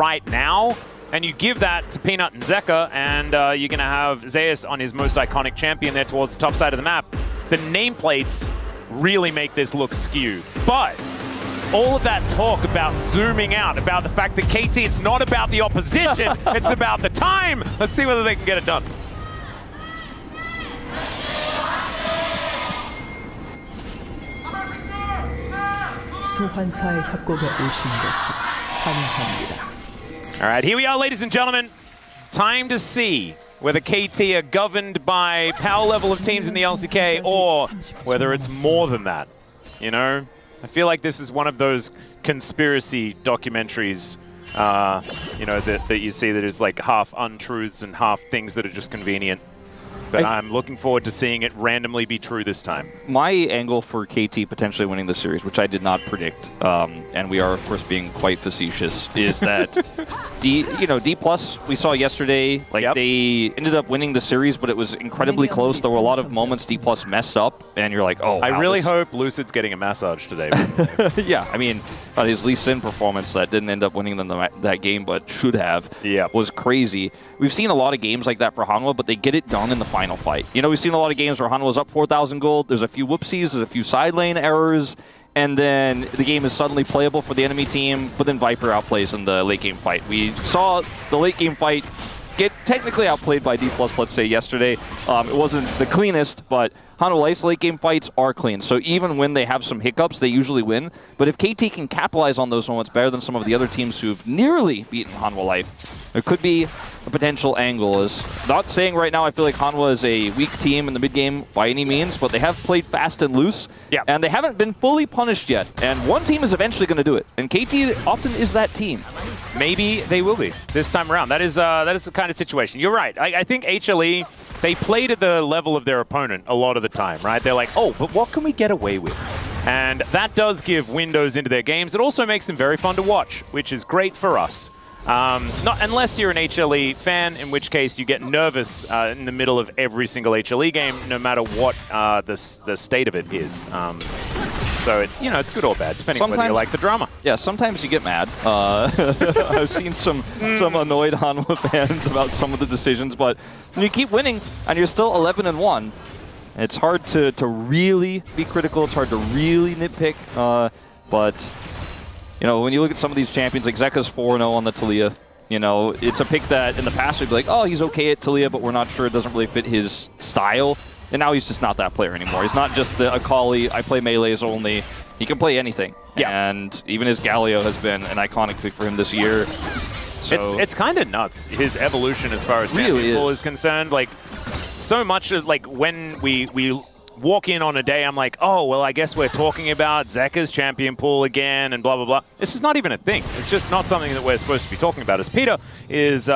right now, and you give that to Peanut and Zeka, and you're going to have Zeus on his most iconic champion there towards the top side of the map. The nameplates really make this look skewed. But all of that talk about zooming out, about the fact that KT, it's not about the opposition, it's about the time. Let's see whether they can get it done. 소환사의 협곡에 오신 것을 환영합니다. All right, here we are, ladies and gentlemen. Time to see whether KT are governed by power level of teams in the LCK or whether it's more than that. You know, I feel like this is one of those conspiracy documentaries, you know, that you see that is like half untruths and half things that are just convenient. But I'm looking forward to seeing it randomly be true this time. My angle for KT potentially winning the series, which I did not predict, and we are of course being quite facetious, is that D plus we saw yesterday, like they ended up winning the series, but it was incredibly close. There were a lot of moments D plus messed up, and you're like, oh, wow, I really hope Lucid's getting a massage today. Yeah, I mean, his Lee Sin performance that didn't end up winning them that game, but should have, was crazy. We've seen a lot of games like that for Hanwha, but they get it done in the final fight. You know, we've seen a lot of games where Hanwha's up 4,000 gold, there's a few whoopsies, there's a few side lane errors, and then the game is suddenly playable for the enemy team, but then Viper outplays in the late game fight. We saw the late game fight get technically outplayed by D+, let's say, yesterday. It wasn't the cleanest, but Hanwha Life's late game fights are clean. So even when they have some hiccups, they usually win. But if KT can capitalize on those moments better than some of the other teams who've nearly beaten Hanwha Life, there could be a potential angle. Is not saying right now I feel like Hanwha is a weak team in the mid game by any means, but they have played fast and loose, and they haven't been fully punished yet. And one team is eventually going to do it, and KT often is that team. Maybe they will be this time around. That is the kind of situation. You're right. I think HLE, they played at the level of their opponent a lot of the time, right? They're like, oh, but what can we get away with? And that does give windows into their games. It also makes them very fun to watch, which is great for us. Not unless you're an HLE fan, in which case you get nervous in the middle of every single HLE game, no matter what the state of it is. So it's, you know, it's good or bad, depending on whether you like the drama. Yeah, sometimes you get mad. I've seen some annoyed Hanwha fans about some of the decisions, but when you keep winning and you're still 11-1, it's hard to really be critical. It's hard to really nitpick, but you know, when you look at some of these champions, like Zeka's 4-0 on the Taliyah, you know, it's a pick that in the past we'd be like, oh, he's okay at Taliyah, but we're not sure, it doesn't really fit his style. And now he's just not that player anymore. He's not just the Akali, I play melees only. He can play anything. And even his Galio has been an iconic pick for him this year. So it's kind of nuts, his evolution as far as champion pool is concerned. Like, so much of, like, when we walk in on a day, I'm like, oh, well, I guess we're talking about Zeka's champion pool again and blah, blah, blah. This is not even a thing. It's just not something that we're supposed to be talking about. As Peter is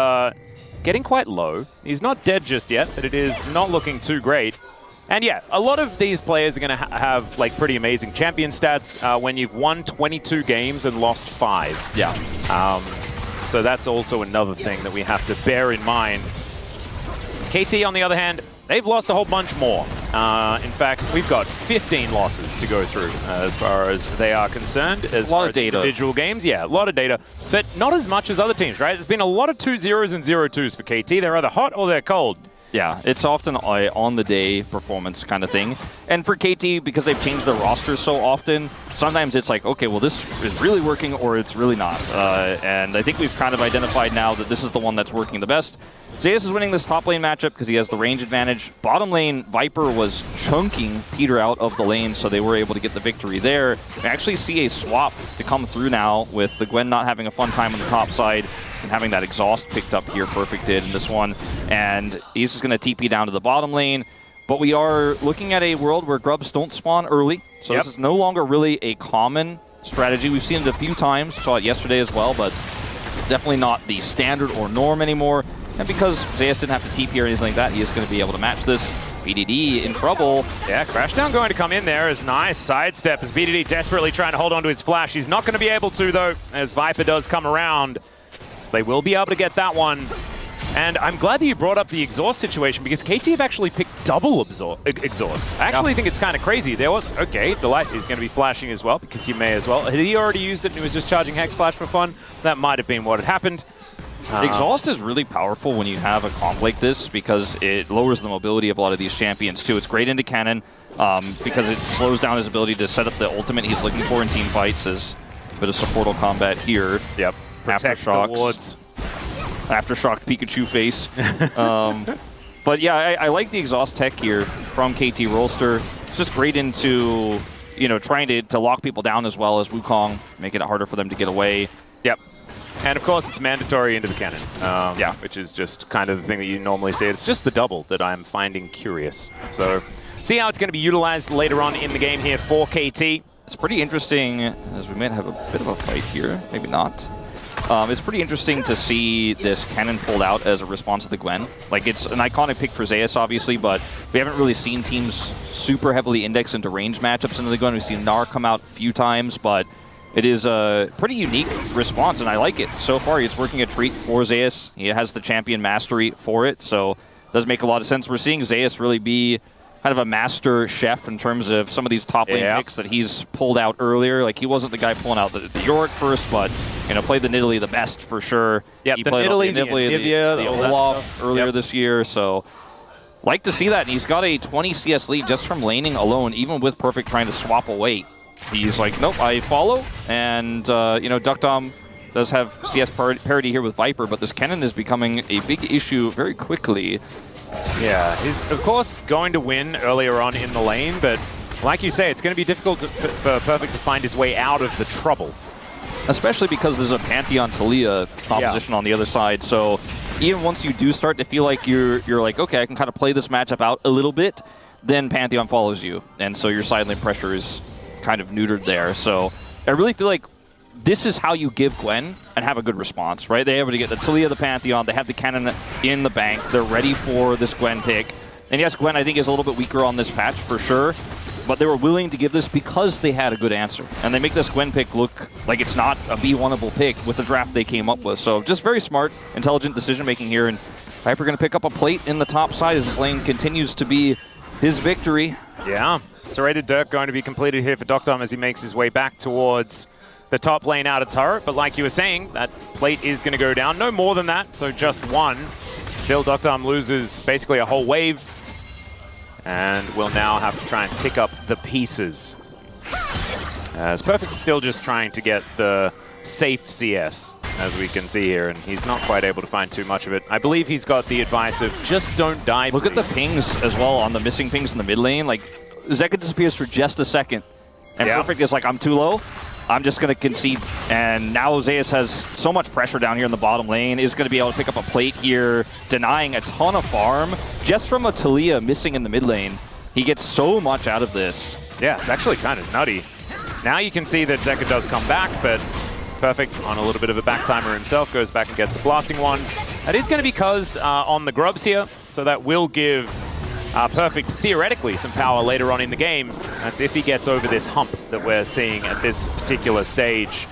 getting quite low. He's not dead just yet, but it is not looking too great. And yeah, a lot of these players are going to have like pretty amazing champion stats when you've won 22 games and lost 5. Yeah. So that's also another thing that we have to bear in mind. KT, on the other hand, they've lost a whole bunch more. In fact, we've got 15 losses to go through as far as they are concerned. As a lot of data. Individual games, yeah, a lot of data. But not as much as other teams, right? There's been a lot of 2-0s and 0-2s for KT. They're either hot or they're cold. Yeah, it's often a on-the-day performance kind of thing. And for KT, because they've changed their roster so often, sometimes it's like, okay, well, this is really working or it's really not. And I think we've kind of identified now that this is the one that's working the best. Zeus is winning this top lane matchup because he has the range advantage. Bottom lane, Viper was chunking Peter out of the lane, so they were able to get the victory there. We actually see a swap to come through now with the Gwen not having a fun time on the top side and having that exhaust picked up here. Perfect did in this one. And he's just going to TP down to the bottom lane. But we are looking at a world where grubs don't spawn early, so this is no longer really a common strategy. We've seen it a few times, saw it yesterday as well, but definitely not the standard or norm anymore. And because Zeus didn't have to TP or anything like that, he is going to be able to match this. BDD in trouble. Yeah, Crashdown going to come in there as nice sidestep as BDD desperately trying to hold on to his flash. He's not going to be able to, though, as Viper does come around. So they will be able to get that one. And I'm glad that you brought up the exhaust situation because KT have actually picked double exhaust. I actually think it's kind of crazy. There was, okay, Delight is going to be flashing as well because you may as well. Had he already used it and he was just charging Hex Flash for fun? That might have been what had happened. Exhaust is really powerful when you have a comp like this because it lowers the mobility of a lot of these champions too. It's great into cannon because it slows down his ability to set up the ultimate he's looking for in team fights. As a bit of supportal combat here. Yep. Aftershocks. Aftershocked Pikachu face. But yeah, I like the exhaust tech here from KT Rolster. It's just great into, you know, trying to lock people down as well as Wukong, making it harder for them to get away. Yep. And of course, it's mandatory into the cannon. Yeah, which is just kind of the thing that you normally see. It's just the double that I'm finding curious. So, see how it's going to be utilized later on in the game here for KT. It's pretty interesting, as we might have a bit of a fight here. Maybe not. It's pretty interesting to see this cannon pulled out as a response to the Gwen. Like, it's an iconic pick for Zeus, obviously, but we haven't really seen teams super heavily index into range matchups into the Gwen. We've seen Gnar come out a few times, but it is a pretty unique response, and I like it. So far, it's working a treat for Zeus. He has the champion mastery for it, so it does make a lot of sense. We're seeing Zeus really be kind of a master chef in terms of some of these top lane picks that he's pulled out earlier. Like, he wasn't the guy pulling out the Yorick first, but, you know, played the Nidalee the best for sure. Yeah, he the played Nidalee, the Olaf earlier this year, so like to see that. And he's got a 20 CS lead just from laning alone, even with Perfect trying to swap away. He's like, nope, I follow, and, you know, Duck Dom does have CS parity here with Viper, but this cannon is becoming a big issue very quickly. Yeah, he's of course going to win earlier on in the lane, but like you say, it's going to be difficult for Perfect to find his way out of the trouble. Especially because there's a Pantheon Taliyah opposition on the other side, so even once you do start to feel like you're like, okay, I can kind of play this matchup out a little bit, then Pantheon follows you, and so your side lane pressure is kind of neutered there. So I really feel like this is how you give Gwen and have a good response, right? They're able to get the Taliyah, the Pantheon, they have the cannon in the bank, they're ready for this Gwen pick. And yes, Gwen, I think, is a little bit weaker on this patch for sure, but they were willing to give this because they had a good answer. And they make this Gwen pick look like it's not a B1-able pick with the draft they came up with. So just very smart, intelligent decision-making here, and Viper going to pick up a plate in the top side as this lane continues to be his victory. Yeah, Serrated Dirk going to be completed here for Duck Dom as he makes his way back towards the top lane out of turret, but like you were saying, that plate is going to go down. No more than that, so just one. Still, Duck Dom loses basically a whole wave, and will now have to try and pick up the pieces. As Perfect is still just trying to get the safe CS, as we can see here, and he's not quite able to find too much of it. I believe he's got the advice of just don't die. Look at the pings as well on the missing pings in the mid lane. Like, Zeka disappears for just a second, and Perfect is like, I'm too low. I'm just going to concede, and now Zeus has so much pressure down here in the bottom lane, is going to be able to pick up a plate here, denying a ton of farm just from a Taliyah missing in the mid lane. He gets so much out of this. Yeah, it's actually kind of nutty. Now you can see that Zeka does come back, but Perfect on a little bit of a back timer himself, goes back and gets the blasting one. That is going to be Cuz on the grubs here, so that will give Perfect, theoretically, some power later on in the game. That's if he gets over this hump that we're seeing at this particular stage.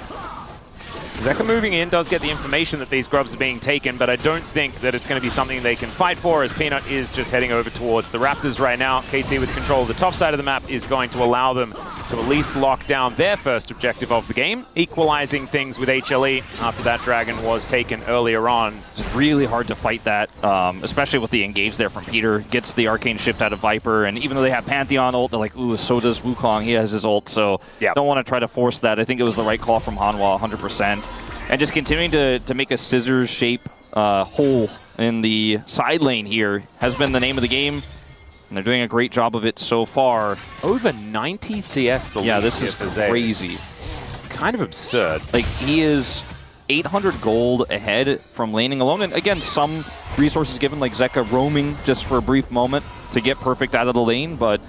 Zeka moving in does get the information that these grubs are being taken, but I don't think that it's going to be something they can fight for, as Peanut is just heading over towards the Raptors right now. KT with control of the top side of the map is going to allow them to at least lock down their first objective of the game, equalizing things with HLE after that dragon was taken earlier on. It's really hard to fight that, especially with the engage there from Peter. Gets the Arcane Shift out of Viper, and even though they have Pantheon ult, they're like, ooh, so does Wukong. He has his ult, so don't want to try to force that. I think it was the right call from Hanwha, 100%. And just continuing to make a scissors shape hole in the side lane here has been the name of the game. And they're doing a great job of it so far. Over 90 CS the lead. This is crazy. Kind of absurd. Like, he is 800 gold ahead from laning alone. And again, some resources given, like Zeka roaming just for a brief moment to get Perfect out of the lane, but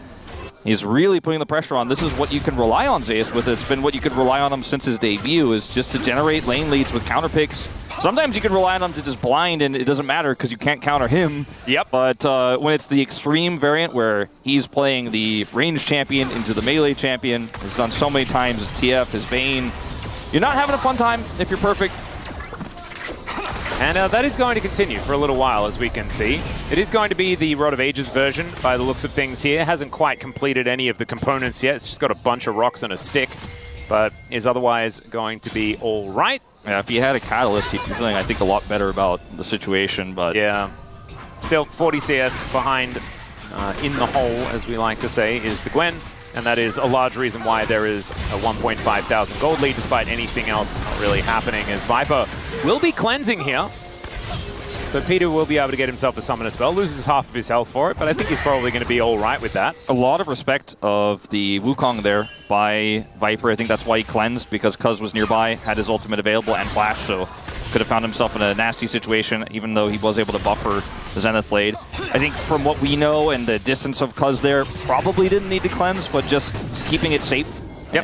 he's really putting the pressure on. This is what you can rely on Zeus with. It's been what you could rely on him since his debut, is just to generate lane leads with counter picks. Sometimes you can rely on him to just blind, and it doesn't matter because you can't counter him. Yep. But when it's the extreme variant where he's playing the range champion into the melee champion, he's done so many times, his TF, his Vayne, you're not having a fun time if you're Perfect. And that is going to continue for a little while, as we can see. It is going to be the Rod of Ages version, by the looks of things here. It hasn't quite completed any of the components yet. It's just got a bunch of rocks and a stick, but is otherwise going to be all right. Yeah, if he had a catalyst, he'd be feeling, I think, a lot better about the situation, but... Yeah. Still, 40 CS behind in the hole, as we like to say, is the Gwen. And that is a large reason why there is a 1.5 thousand gold lead, despite anything else not really happening, as Viper will be cleansing here. So Peter will be able to get himself a summoner spell, loses half of his health for it, but I think he's probably going to be all right with that. A lot of respect of the Wukong there by Viper. I think that's why he cleansed, because Cuz was nearby, had his ultimate available and flash, so could have found himself in a nasty situation, even though he was able to buffer the Zenith Blade. I think from what we know and the distance of Cuz there, probably didn't need to cleanse, but just keeping it safe. Yep.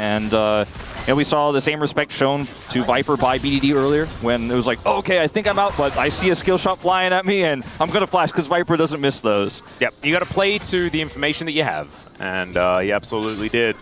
And we saw the same respect shown to Viper by BDD earlier, when it was like, oh, okay, I think I'm out, but I see a skill shot flying at me, and I'm going to flash, because Viper doesn't miss those. Yep, you got to play to the information that you have, and he absolutely did.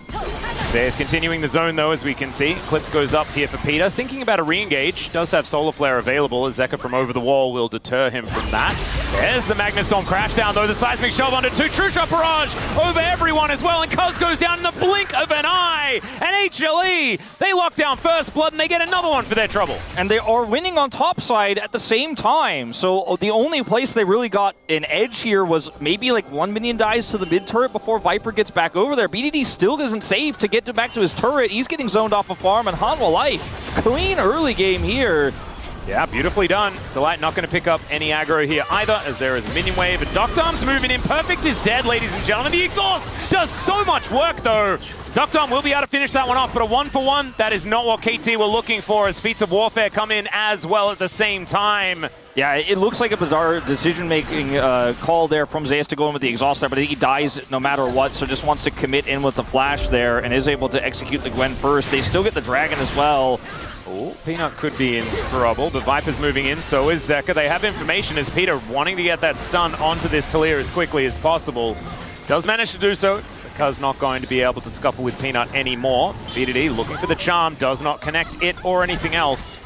There's continuing the zone, though, as we can see. Eclipse goes up here for Peter. Thinking about a re-engage. Does have Solar Flare available, as Zeka from over the wall will deter him from that. There's the Magnastorm Crashdown, though. The Seismic Shove onto 2. True Shot Barrage over everyone as well, and Cuz goes down in the blink of an eye. And HLE, they lock down First Blood, and they get another one for their trouble. And they are winning on top side at the same time. So the only place they really got an edge here was maybe like 1 minion dies to the mid turret before Viper gets back over there. BDD still isn't safe to get back to his turret. He's getting zoned off a farm, and Hanwha Life, clean early game here. Yeah, beautifully done. Delight not going to pick up any aggro here either, as there is a minion wave. And Doctarm's moving in. Perfect is dead, ladies and gentlemen. The exhaust does so much work, though. Doctarm will be able to finish that one off, but a 1-for-1, that is not what KT were looking for, as Feats of Warfare come in as well at the same time. Yeah, it looks like a bizarre decision-making call there from Zeus to go in with the exhaust there, but I think he dies no matter what, so just wants to commit in with the flash there and is able to execute the Gwen first. They still get the Dragon as well. Oh, Peanut could be in trouble, but Viper's moving in, so is Zeka. They have information as Peter wanting to get that stun onto this Talir as quickly as possible. Does manage to do so, because not going to be able to scuffle with Peanut anymore. BDD looking for the charm, does not connect it or anything else.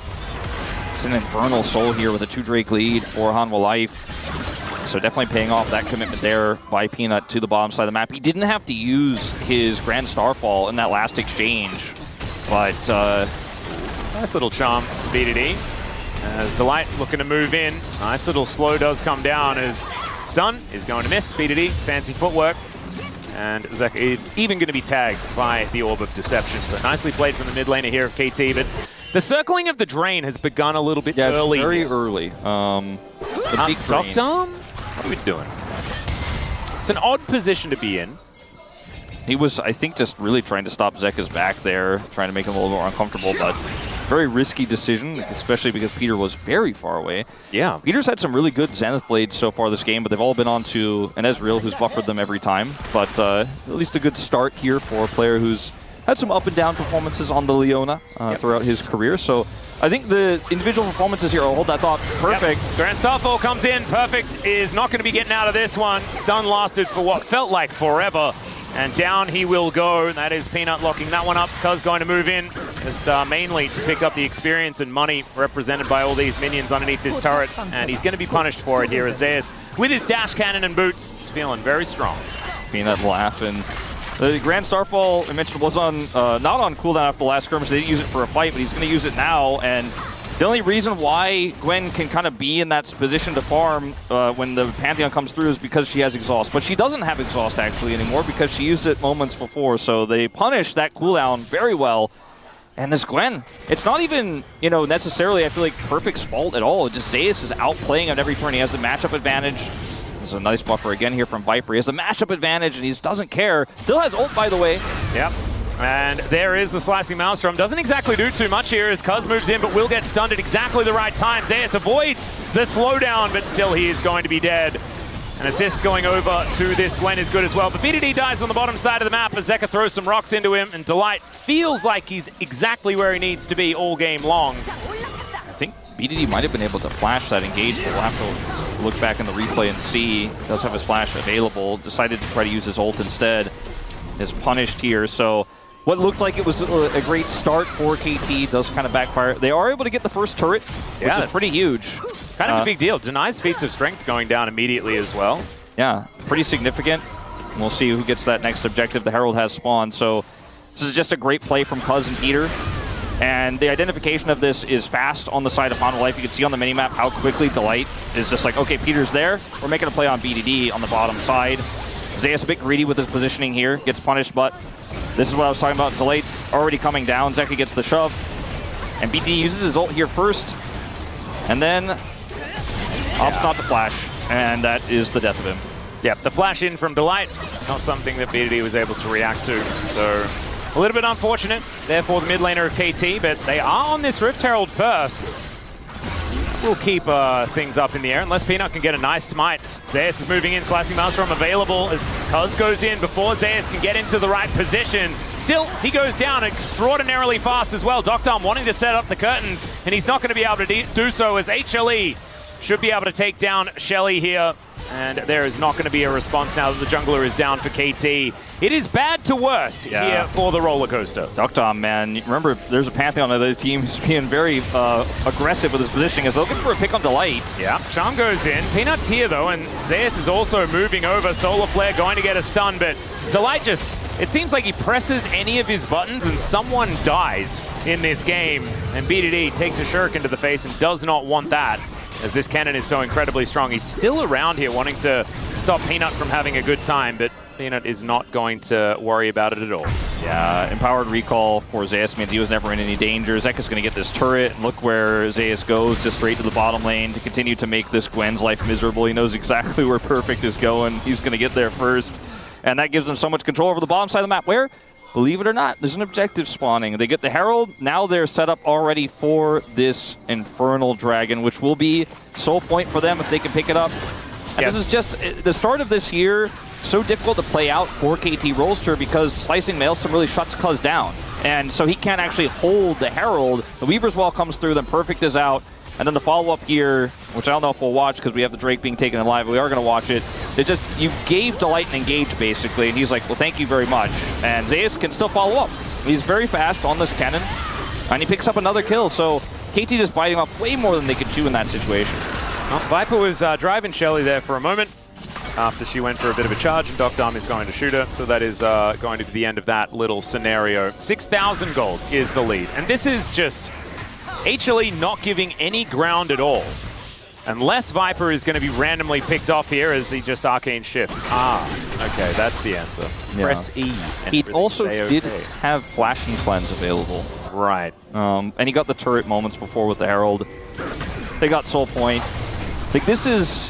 It's an Infernal Soul here with a 2 Drake lead for Hanwha Life. So definitely paying off that commitment there by Peanut to the bottom side of the map. He didn't have to use his Grand Starfall in that last exchange, but... nice little charm for BDD. As Delight looking to move in. Nice little slow does come down as stun is going to miss. BDD, fancy footwork. And Zeka is even going to be tagged by the Orb of Deception. So nicely played from the mid laner here of KT, but the circling of the drain has begun a little bit early. Yeah, it's very early. The big drain. Doctarm? What are we doing? It's an odd position to be in. He was, I think, just really trying to stop Zeka's back there, trying to make him a little more uncomfortable, but very risky decision, especially because Peter was very far away. Yeah. Peter's had some really good Zenith Blades so far this game, but they've all been on to an Ezreal who's buffered them every time. But at least a good start here for a player who's had some up and down performances on the Leona throughout his career. So I think the individual performances here, I'll hold that thought, perfect. Yep. Grand Starfall comes in. Perfect is not going to be getting out of this one. Stun lasted for what felt like forever. And down he will go. That is Peanut locking that one up. Cuz going to move in, just mainly to pick up the experience and money represented by all these minions underneath this turret. And he's going to be punished for it here as Zeus, with his dash cannon and boots, is feeling very strong. Peanut laughing. The Grand Starfall, I mentioned, was on not on cooldown after the last skirmish. They didn't use it for a fight, but he's going to use it now. And the only reason why Gwen can kind of be in that position to farm when the Pantheon comes through is because she has Exhaust. But she doesn't have Exhaust actually anymore because she used it moments before. So they punish that cooldown very well. And this Gwen, it's not even, necessarily, I feel like, Perfect's fault at all. Just Zeus is outplaying at every turn. He has the matchup advantage. There's a nice buffer again here from Viper. He has the matchup advantage and he just doesn't care. Still has ult, by the way. Yep. And there is the Slicing Maelstrom. Doesn't exactly do too much here as Cuz moves in, but will get stunned at exactly the right time. Zeus avoids the slowdown, but still he is going to be dead. An assist going over to this Gwen is good as well. But BDD dies on the bottom side of the map as Zeka throws some rocks into him, and Delight feels like he's exactly where he needs to be all game long. I think BDD might have been able to flash that engage, but we'll have to look back in the replay and see. He does have his flash available. Decided to try to use his ult instead. Is punished here, so what looked like it was a great start for KT does kind of backfire. They are able to get the first turret, which is pretty huge. Kind of a big deal. Denies feats of strength going down immediately as well. Yeah, pretty significant. We'll see who gets that next objective. The Herald has spawned, so this is just a great play from Cuz and Peter. And the identification of this is fast on the side of Hanwha Life. You can see on the minimap how quickly Delight is just like, okay, Peter's there. We're making a play on BDD on the bottom side. Zeus a bit greedy with his positioning here, gets punished, but this is what I was talking about. Delight already coming down. Zeka gets the shove. And BDD uses his ult here first. And then opts not to flash. And that is the death of him. Yep, the flash in from Delight, not something that BDD was able to react to. So a little bit unfortunate, therefore the mid laner of KT, but they are on this Rift Herald first. We'll keep things up in the air unless Peanut can get a nice smite. Zeus is moving in, Slicing Maelstrom available as Cuz goes in before Zeus can get into the right position. Still, he goes down extraordinarily fast as well. Doctarm wanting to set up the curtains, and he's not going to be able to do so as HLE should be able to take down Shelly here. And there is not going to be a response now that the jungler is down for KT. It is bad to worse here for the roller coaster. Doctarm, man, remember there's a Pantheon of the team who's being very aggressive with his positioning. Is looking for a pick on Delight. Yeah, Charm goes in. Peanut's here though, and Zeus is also moving over. Solar Flare going to get a stun, but Delight just, it seems like he presses any of his buttons and someone dies in this game. And BDD takes a shuriken to the face and does not want that, as this cannon is so incredibly strong. He's still around here wanting to stop Peanut from having a good time, but Peanut is not going to worry about it at all. Yeah, empowered recall for Zeus means he was never in any danger. Zeka's going to get this turret, and look where Zeus goes, just straight to the bottom lane to continue to make this Gwen's life miserable. He knows exactly where Perfect is going. He's going to get there first, and that gives him so much control over the bottom side of the map, where, believe it or not, there's an objective spawning. They get the Herald. Now they're set up already for this Infernal Dragon, which will be soul point for them if they can pick it up. And this is just the start of this year. So difficult to play out for KT Rolster because Slicing Maelstrom really shuts Cuz down. And so he can't actually hold the Herald. The Weaver's Wall comes through, then Perfect is out. And then the follow-up here, which I don't know if we'll watch because we have the Drake being taken in live, but we are going to watch it. It's just, you gave Delight an engage, basically, and he's like, well, thank you very much. And Zeus can still follow up. He's very fast on this cannon, and he picks up another kill, so KT just biting off way more than they could chew in that situation. Well, Viper was driving Shelly there for a moment after she went for a bit of a charge, and Doctarm is going to shoot her, so that is going to be the end of that little scenario. 6,000 gold is the lead, and this is just HLE not giving any ground at all. Unless Viper is going to be randomly picked off here as he just arcane shifts. Okay, that's the answer. Yeah. Press E. He also did have Flash and Cleanse available. Right. And he got the turret moments before with the Herald. They got Soul Point. Like, this is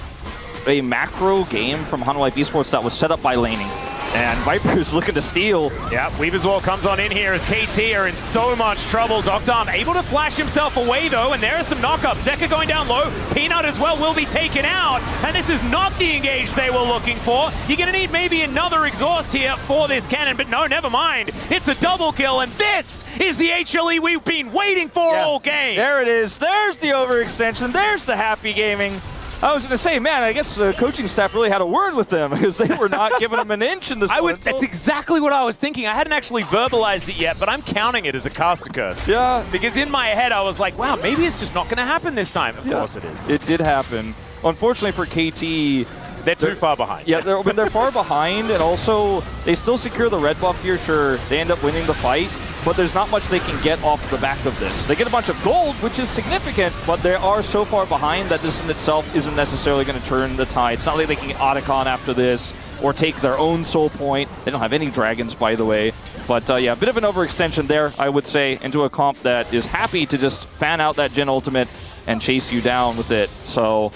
a macro game from Hanwha Life Esports that was set up by laning. And Viper is looking to steal. Yeah, Weaver's Wall comes on in here as KT are in so much trouble. Doctarm able to flash himself away though, and there are some knockups. Zeka going down low. Peanut as well will be taken out. And this is not the engage they were looking for. You're going to need maybe another exhaust here for this cannon, but no, never mind. It's a double kill, and this is the HLE we've been waiting for all game. There it is. There's the overextension. There's the happy gaming. I was going to say, man, I guess the coaching staff really had a word with them because they were not giving them an inch in this one. That's exactly what I was thinking. I hadn't actually verbalized it yet, but I'm counting it as a caster curse. Yeah. Because in my head, I was like, wow, maybe it's just not going to happen this time. Of course it is. It did happen. Unfortunately for KT, they're too far behind. Yeah, they're far behind, and also they still secure the red buff here. Sure, they end up winning the fight, but there's not much they can get off the back of this. They get a bunch of gold, which is significant, but they are so far behind that this in itself isn't necessarily going to turn the tide. It's not like they can get Otacon after this or take their own soul point. They don't have any dragons, by the way. But yeah, a bit of an overextension there, I would say, into a comp that is happy to just fan out that Jhin ultimate and chase you down with it. So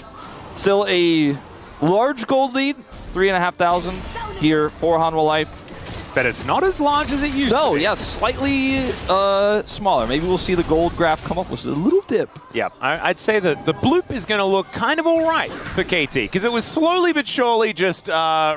still a large gold lead, 3,500 here for Hanwha Life. But it's not as large as it used to be. No, yeah, slightly smaller. Maybe we'll see the gold graph come up with a little dip. Yeah, I'd say that the bloop is going to look kind of all right for KT, because it was slowly but surely just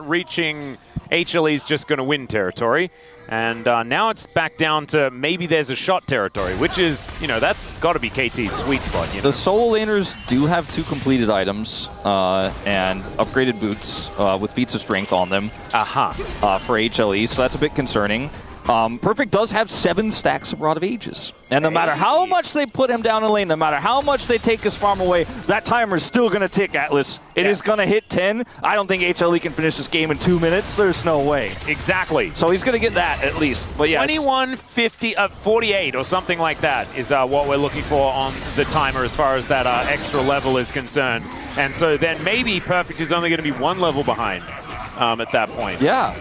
reaching HLE's just going to win territory. And now it's back down to maybe there's a shot territory, which is, you know, that's got to be KT's sweet spot. You know? The solo laners do have 2 completed items and upgraded boots with feats of strength on them for HLE, so that's a bit concerning. Perfect does have 7 stacks of Rod of Ages. And no matter how much they put him down in lane, no matter how much they take his farm away, that timer is still going to tick, Atlas. It is going to hit 10. I don't think HLE can finish this game in 2 minutes. There's no way. Exactly. So he's going to get that at least. But yeah, 21:50, 48 or something like that is what we're looking for on the timer as far as that extra level is concerned. And so then maybe Perfect is only going to be 1 level behind at that point. Yeah.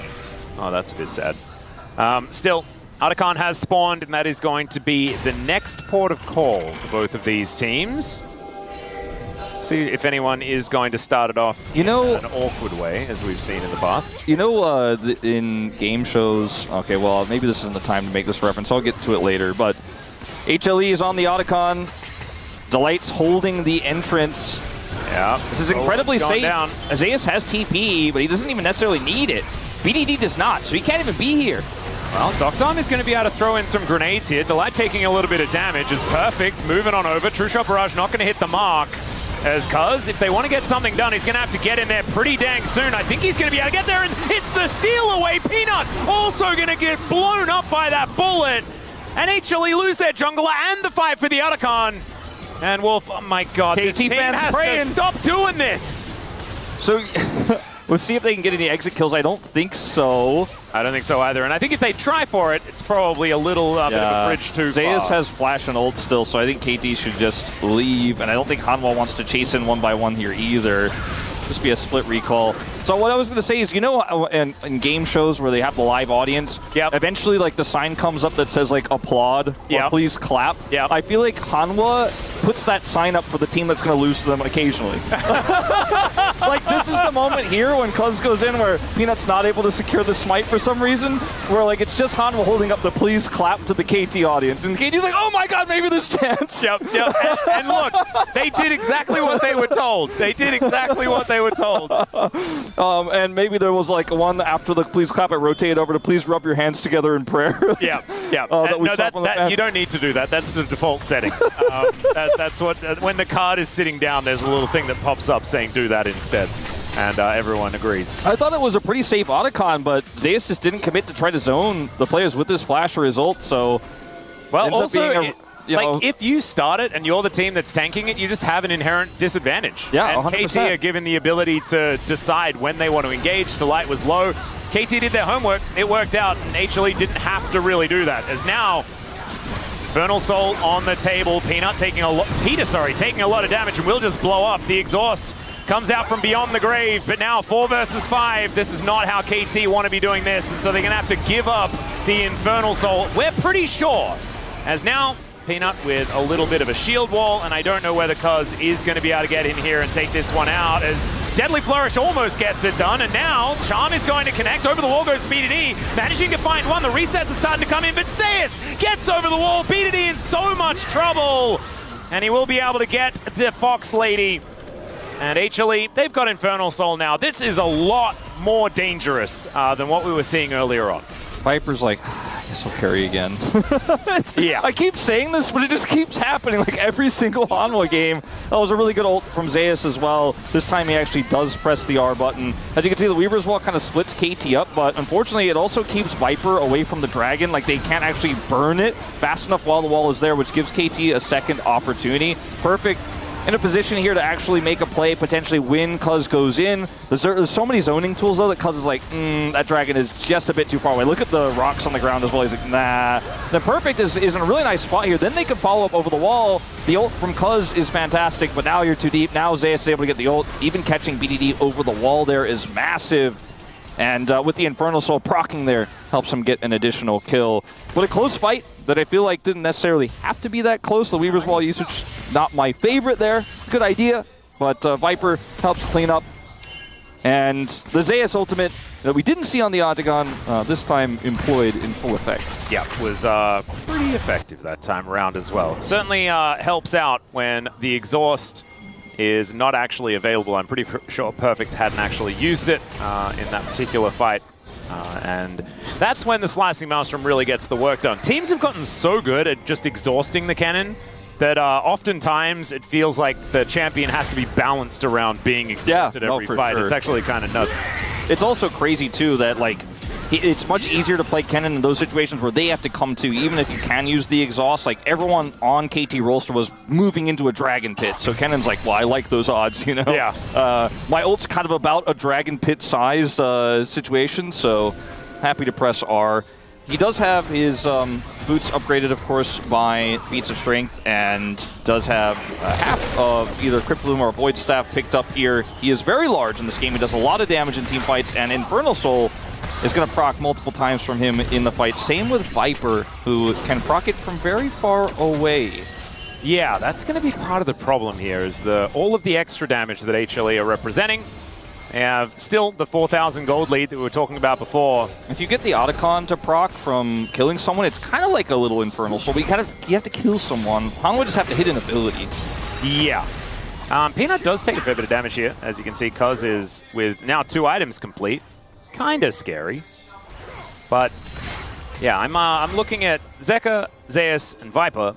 Oh, that's a bit sad. Still, Otacon has spawned, and that is going to be the next port of call for both of these teams. See if anyone is going to start it off in an awkward way, as we've seen in the past. In game shows, okay, well, maybe this isn't the time to make this reference. I'll get to it later, but HLE is on the Otacon. Delight's holding the entrance. Yeah. This is incredibly safe. Down. Azayas has TP, but he doesn't even necessarily need it. BDD does not, so he can't even be here. Well, Doctom is going to be able to throw in some grenades here. Delight taking a little bit of damage is Perfect. Moving on over. True Shot Barrage not going to hit the mark. As Cuz, if they want to get something done, he's going to have to get in there pretty dang soon. I think he's going to be able to get there, and it's the steal away. Peanut also going to get blown up by that bullet. And HLE lose their jungler and the fight for the Otacon. And Wolf, oh my god, this team has to stop doing this. So we'll see if they can get any exit kills. I don't think so. I don't think so either. And I think if they try for it, it's probably a little bit of a bridge too far. Zayas has flash and ult still, so I think KT should just leave. And I don't think Hanwha wants to chase in 1 by 1 here either. Just be a split recall. So what I was going to say is, in game shows where they have the live audience, eventually like the sign comes up that says like applaud or please clap. I feel like Hanwha puts that sign up for the team that's going to lose to them occasionally. Like this is the moment here when Cuz goes in where Peanut's not able to secure the smite for some reason, where like it's just Hanwha holding up the please clap to the KT audience, and KT's like, oh my god, maybe there's chance. And look, they did exactly what they were told. They did exactly what they were told. And maybe there was like one after the please clap, it rotated over to please rub your hands together in prayer. You don't need to do that. That's the default setting. That's what, when the card is sitting down, there's a little thing that pops up saying do that instead. And everyone agrees. I thought it was a pretty safe Otacon, but Zayas just didn't commit to try to zone the players with his flash or his ult, so... Well, also, if you start it and you're the team that's tanking it, you just have an inherent disadvantage. Yeah, and 100%. KT are given the ability to decide when they want to engage. The light was low. KT did their homework. It worked out, and HLE didn't have to really do that. As now, Infernal Soul on the table. Peter taking a lot of damage and will just blow up. The exhaust comes out from beyond the grave, but now 4 versus 5. This is not how KT want to be doing this, and so they're going to have to give up the Infernal Soul. We're pretty sure, as now Peanut with a little bit of a shield wall, and I don't know whether Cuz is going to be able to get in here and take this one out, as Deadly Flourish almost gets it done, and now Charm is going to connect. Over the wall goes BDD, managing to find one. The resets are starting to come in, but Zayas gets over the wall. BDD in so much trouble, and he will be able to get the Fox Lady. And HLE, they've got Infernal Soul now. This is a lot more dangerous than what we were seeing earlier on. Viper's like, I guess I'll carry again. I keep saying this, but it just keeps happening like every single Hanwha game. That was a really good ult from Zayas as well. This time he actually does press the R button. As you can see, the Weaver's Wall kind of splits KT up, but unfortunately it also keeps Viper away from the Dragon. Like they can't actually burn it fast enough while the wall is there, which gives KT a second opportunity. Perfect in a position here to actually make a play, potentially win. Cuz goes in. There's so many zoning tools though that Cuz is like, that Dragon is just a bit too far away. Look at the rocks on the ground as well. He's like, nah. Then Perfect is in a really nice spot here. Then they can follow up over the wall. The ult from Cuz is fantastic, but now you're too deep. Now Zayas is able to get the ult. Even catching BDD over the wall there is massive. And with the Infernal Soul proccing there, helps him get an additional kill. But a close fight that I feel like didn't necessarily have to be that close. The Weaver's Wall usage, not my favorite there. Good idea, but Viper helps clean up. And the Zayas ultimate that we didn't see on the Octagon, this time employed in full effect. Yeah, was pretty effective that time around as well. Certainly helps out when the exhaust is not actually available. I'm pretty sure Perfect hadn't actually used it in that particular fight. And that's when the Slicing Maelstrom really gets the work done. Teams have gotten so good at just exhausting the cannon that oftentimes it feels like the champion has to be balanced around being exhausted every fight. Sure. It's actually kind of nuts. It's also crazy too that like it's much easier to play Kennen in those situations where they have to come to, even if you can use the exhaust. Like, everyone on KT Rolster was moving into a Dragon Pit, so Kennen's like, well, I like those odds, you know? Yeah. My ult's kind of about a Dragon Pit-sized situation, so happy to press R. He does have his boots upgraded, of course, by feats of strength, and does have half of either Crypt Bloom or Void Staff picked up here. He is very large in this game. He does a lot of damage in team fights, and Infernal Soul is going to proc multiple times from him in the fight. Same with Viper, who can proc it from very far away. Yeah, that's going to be part of the problem here, is all of the extra damage that HLE are representing. They have still the 4,000 gold lead that we were talking about before. If you get the Otacon to proc from killing someone, it's kind of like a little Infernal Soul, but you have to kill someone. Hanwha just have to hit an ability. Yeah. Peanut does take a fair bit of damage here, as you can see. Cuz is with now 2 items complete. Kind of scary. But yeah, I'm looking at Zeka, Zeus, and Viper.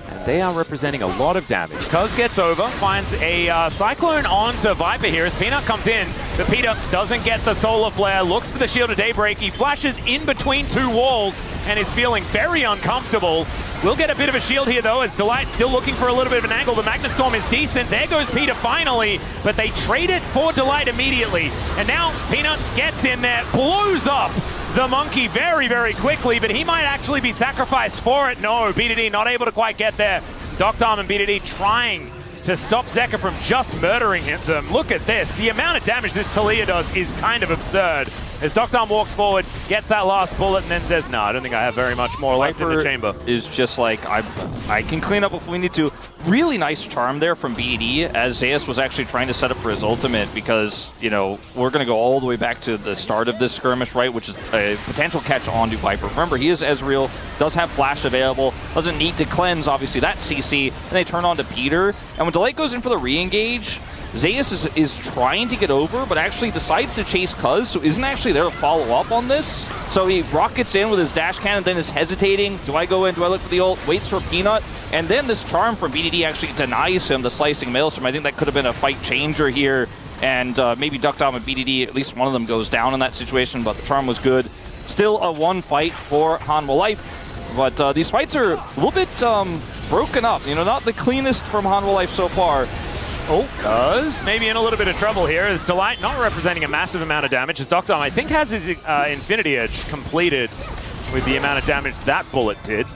And they are representing a lot of damage. Cuz gets over, finds a Cyclone onto Viper here as Peanut comes in. But Peter doesn't get the Solar Flare, looks for the Shield of Daybreak. He flashes in between 2 walls and is feeling very uncomfortable. We'll get a bit of a shield here, though, as Delight still looking for a little bit of an angle. The Magna Storm is decent. There goes Peter finally, but they trade it for Delight immediately. And now Peanut gets in there, blows up the Monkey very, very quickly, but he might actually be sacrificed for it. No, BDD not able to quite get there. Doctarm and BDD trying to stop Zeka from just murdering them. Look at this. The amount of damage this Talia does is kind of absurd. As Doctarm walks forward, gets that last bullet, and then says, no, I don't think I have very much more left in the chamber. Is just like, I can clean up if we need to. Really nice charm there from BD, as Zeus was actually trying to set up for his ultimate, because, you know, we're going to go all the way back to the start of this skirmish, right, which is a potential catch onto Viper. Remember, he is Ezreal, does have Flash available, doesn't need to cleanse, obviously, that CC, and they turn on to Peter. And when Delight goes in for the re-engage, Zeus is trying to get over, but actually decides to chase Cuz, so isn't actually there to follow up on this. So he rockets in with his dash cannon, then is hesitating. Do I go in? Do I look for the ult? Waits for Peanut. And then this charm from BDD actually denies him the slicing Maelstrom. I think that could have been a fight changer here. And maybe Doctarm and BDD, at least one of them goes down in that situation, but the charm was good. Still a 1 fight for Hanwha Life. But these fights are a little bit broken up. You know, not the cleanest from Hanwha Life so far. Oh, Cuz maybe in a little bit of trouble here as Delight not representing a massive amount of damage, as Doctarm, I think, has his Infinity Edge completed with the amount of damage that bullet did.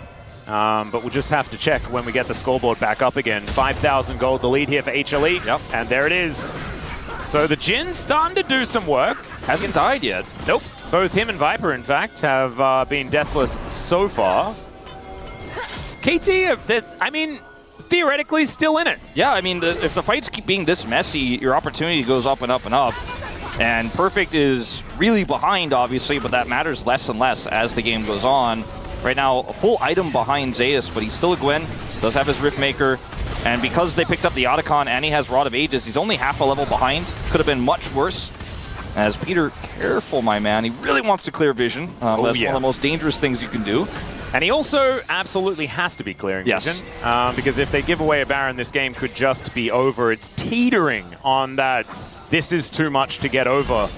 But we'll just have to check when we get the scoreboard back up again. 5,000 gold, the lead here for HLE. Yep. And there it is. So the Jin's starting to do some work. Hasn't died yet. Nope. Both him and Viper, in fact, have been deathless so far. KT, I mean, theoretically still in it. Yeah, I mean, if the fights keep being this messy, your opportunity goes up and up and up. And Perfect is really behind, obviously, but that matters less and less as the game goes on. Right now, a full item behind Zeus, but he's still a Gwen, does have his Riftmaker, and because they picked up the Otacon and he has Rod of Ages, he's only half a level behind. Could have been much worse. As Peter, careful, my man, he really wants to clear vision. That's one of the most dangerous things you can do. And he also absolutely has to be clearing vision, because if they give away a Baron, this game could just be over. It's teetering on that this is too much to get over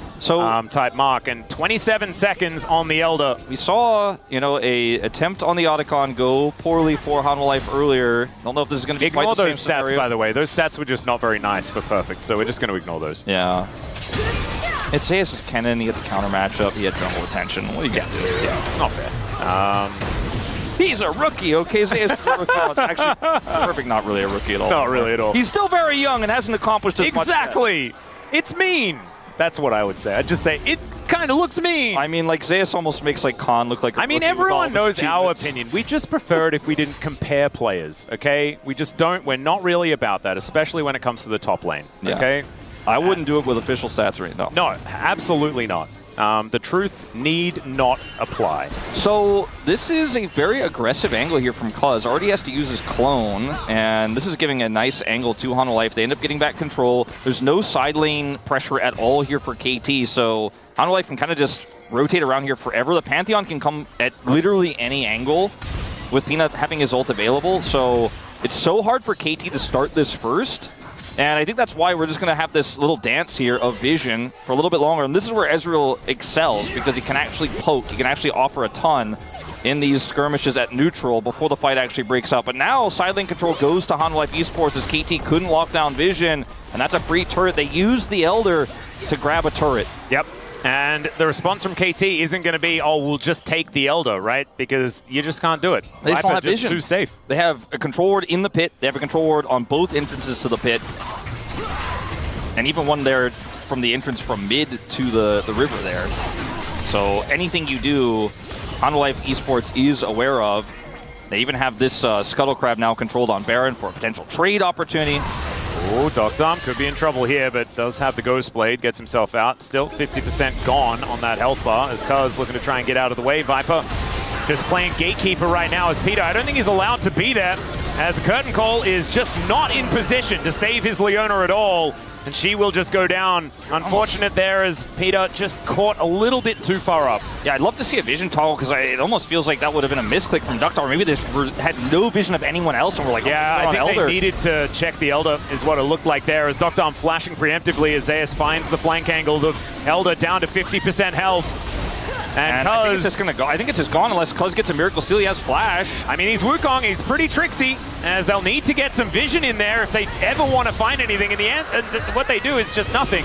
type mark, and 27 seconds on the Elder. We saw, you know, a attempt on the Otacon go poorly for Hanwha Life earlier. Don't know if this is going to be ignore quite the those same stats, scenario. by the way. Those stats were just not very nice for Perfect, so we're just going to ignore those. Yeah. It's Zeus' Kennen, he had the counter matchup, he had jungle attention. What are you going to do? Yeah, it's not fair. He's a rookie, okay? Zeus is a rookie. It's actually Perfect, not really a rookie at all. Not really at all. He's still very young and hasn't accomplished as much yet. Exactly! It's mean! That's what I would say. I'd just say, it kind of looks mean! I mean, like, Zeus almost makes, like, Khan look like a rookie. Everyone knows our opinion. We just prefer it if we didn't compare players, okay? We just don't. We're not really about that, especially when it comes to the top lane, okay? I wouldn't do it with official stats right now. No, absolutely not. The truth need not apply. So this is a very aggressive angle here from Cuz. Already has to use his clone, and this is giving a nice angle to Hanwha Life. They end up getting back control. There's no side lane pressure at all here for KT, so Hanwha Life can kind of just rotate around here forever. The Pantheon can come at literally any angle with Peanut having his ult available, so it's so hard for KT to start this first. And I think that's why we're just going to have this little dance here of vision for a little bit longer. And this is where Ezreal excels, because he can actually poke. He can actually offer a ton in these skirmishes at neutral before the fight actually breaks up. But now side lane control goes to Hanwha Life Esports as KT couldn't lock down vision. And that's a free turret. They used the Elder to grab a turret. Yep. And the response from KT isn't going to be, oh, we'll just take the Elder, right? Because you just can't do it. They just don't have vision. Too safe. They have a control ward in the pit. They have a control ward on both entrances to the pit. And even one there from the entrance from mid to the river there. So anything you do, Hanwha Life Esports is aware of. They even have this Scuttle Crab now controlled on Baron for a potential trade opportunity. Oh, Doctor could be in trouble here, but does have the Ghost Blade, gets himself out. Still 50% gone on that health bar as Cuz looking to try and get out of the way. Viper just playing Gatekeeper right now as Peter. I don't think he's allowed to be there, as the Curtain Call is just not in position to save his Leona at all. And she will just go down. Unfortunate there as Peter just caught a little bit too far up. Yeah, I'd love to see a vision toggle, because it almost feels like that would have been a misclick from Ductar. Maybe they had no vision of anyone else, and we're like, yeah, oh, I think Elder. They needed to check the Elder, is what it looked like there, as Doctor flashing preemptively as Zeus finds the flank angle. The Elder down to 50% health. And I think it's just gonna go. I think it's just gone unless Cuz gets a Miracle Steal. He has Flash. I mean, he's Wukong. He's pretty tricksy, as they'll need to get some vision in there if they ever want to find anything. In the end, what they do is just nothing.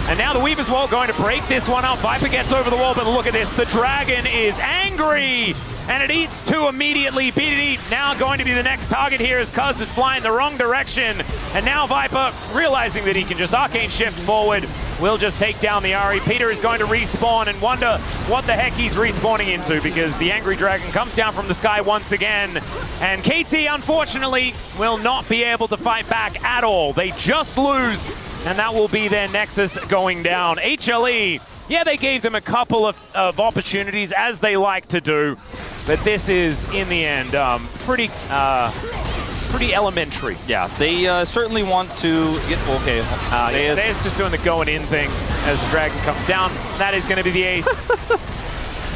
And now the Weaver's Wall going to break this one up. Viper gets over the wall, but look at this. The Dragon is angry, and it eats two immediately. BDD now going to be the next target here as Cuz is flying the wrong direction. And now Viper, realizing that he can just Arcane Shift forward, will just take down the Ahri. Peter is going to respawn and wonder what the heck he's respawning into, because the Angry Dragon comes down from the sky once again. And KT, unfortunately, will not be able to fight back at all. They just lose, and that will be their Nexus going down. HLE, yeah, they gave them a couple of opportunities, as they like to do, but this is, in the end, pretty elementary. Yeah, they certainly want to get, okay. Zeus just doing the going in thing as the Dragon comes down. That is going to be the ace.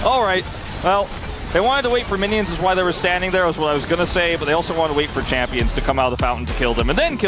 All right, well, they wanted to wait for minions is why they were standing there, is what I was going to say, but they also wanted to wait for champions to come out of the fountain to kill them, and then kill